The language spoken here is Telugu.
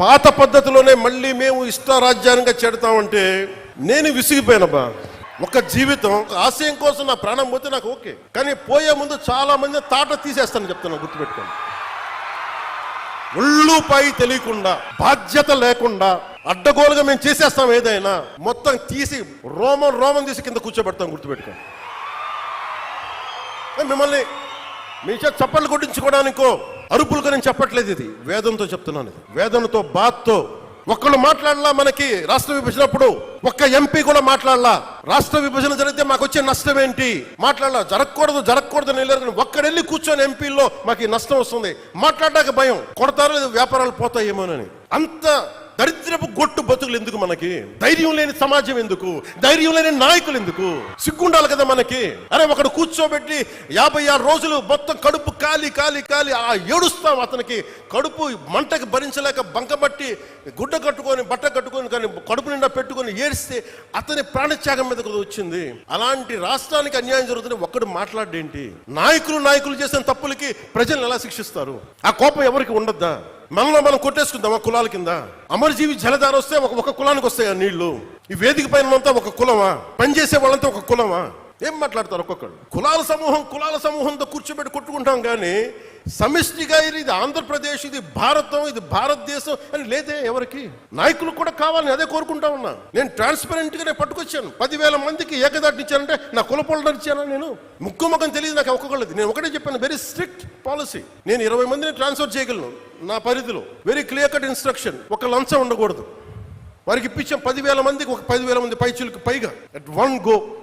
పాత పద్ధతిలోనే మళ్ళీ మేము ఇష్టారాజ్యానంగా చెడతామంటే నేను విసిగిపోయానబ్బా. ఒక జీవితం ఒక ఆశయం కోసం నా ప్రాణం పోతే నాకు ఓకే, కానీ పోయే ముందు చాలా మంది తాట తీసేస్తాను చెప్తాను, గుర్తుపెట్టుకోండి. ఒళ్ళు పై తెలియకుండా బాధ్యత లేకుండా అడ్డగోలుగా మేము చేసేస్తాం, ఏదైనా మొత్తం తీసి రోమం తీసి కింద కూర్చోబెడతాం, గుర్తుపెట్టుకోండి. మిమ్మల్ని మీ చేత చప్పట్లు కొట్టించుకోవడానికో అరుపులుగా నేను చెప్పట్లేదు, ఇది వేదంతో చెప్తున్నాను. ఇది వేదంతో బాత్తో ఒక్కళ్ళు మాట్లాడలా. మనకి రాష్ట్ర విభజనప్పుడు ఒక్క ఎంపీ కూడా మాట్లాడలా. రాష్ట్ర విభజన జరిగితే మాకు వచ్చే నష్టం ఏంటి మాట్లాడలా. జరగకూడదు నేను ఒక్కడెళ్ళి కూర్చొని ఎంపీల్లో మాకు నష్టం వస్తుంది మాట్లాడడానికి భయం, కొడతారో వ్యాపారాలు పోతాయేమోనని. అంత దరిద్రపు గొట్టు బతుకులు ఎందుకు మనకి? ధైర్యం లేని సమాజం ఎందుకు? ధైర్యం లేని నాయకులు ఎందుకు? సిగ్గుండాలి కదా మనకి. అరే ఒకడు కూర్చోబెట్టి 56 రోజులు మొత్తం కడుపు కాలి ఏడుస్తాం. అతనికి కడుపు మంటకి భరించలేక బంకబట్టి గుడ్డ కట్టుకొని బట్ట కట్టుకొని కానీ కడుపు నిండా పెట్టుకొని ఏడిస్తే అతని ప్రాణత్యాగం మీద వచ్చింది. అలాంటి రాష్ట్రానికి అన్యాయం జరుగుతుంది, ఒక్కడు మాట్లాడేంటి? నాయకులు చేసిన తప్పులకి ప్రజలను ఎలా శిక్షిస్తారు? ఆ కోపం ఎవరికి ఉండద్దా? మనలో మనం కొట్టేసుకుందాం ఆ కులాల కింద. అమరజీవి జలధార వస్తే ఒక కులానికి వస్తాయా నీళ్లు? ఈ వేదిక పైన అంతా ఒక కులమా? పనిచేసే వాళ్ళంతా ఒక కులమా? ఏం మాట్లాడతారు ఒక్కొక్కడు? కులాల సమూహంతో కూర్చోబెట్టి కొట్టుకుంటాం, కానీ సమిష్టిగా ఇది ఆంధ్రప్రదేశ్, ఇది భారతం, ఇది భారతదేశం అని లేదే ఎవరికి. నాయకులు కూడా కావాలని అదే కోరుకుంటా ఉన్నా. నేను ట్రాన్స్పరెంట్ గా పట్టుకొచ్చాను. 10,000 మందికి ఏకదాటిని ఇచ్చానంటే నా కులపొలను ఇచ్చానా? నేను ముఖం తెలియదు నాకు ఒక్కొక్కళ్ళది. నేను ఒకటే చెప్పాను, వెరీ స్ట్రిక్ట్ పాలసీ. నేను 20 మందిని ట్రాన్స్ఫర్ చేయగలను నా పరిధిలో. Very clear cut instruction. ఒక లంచం ఉండకూడదు. వారికి ఇప్పించాం 10,000 మందికి, ఒక 10,000 మంది పైచులకు పైగా అట్ వన్ గో.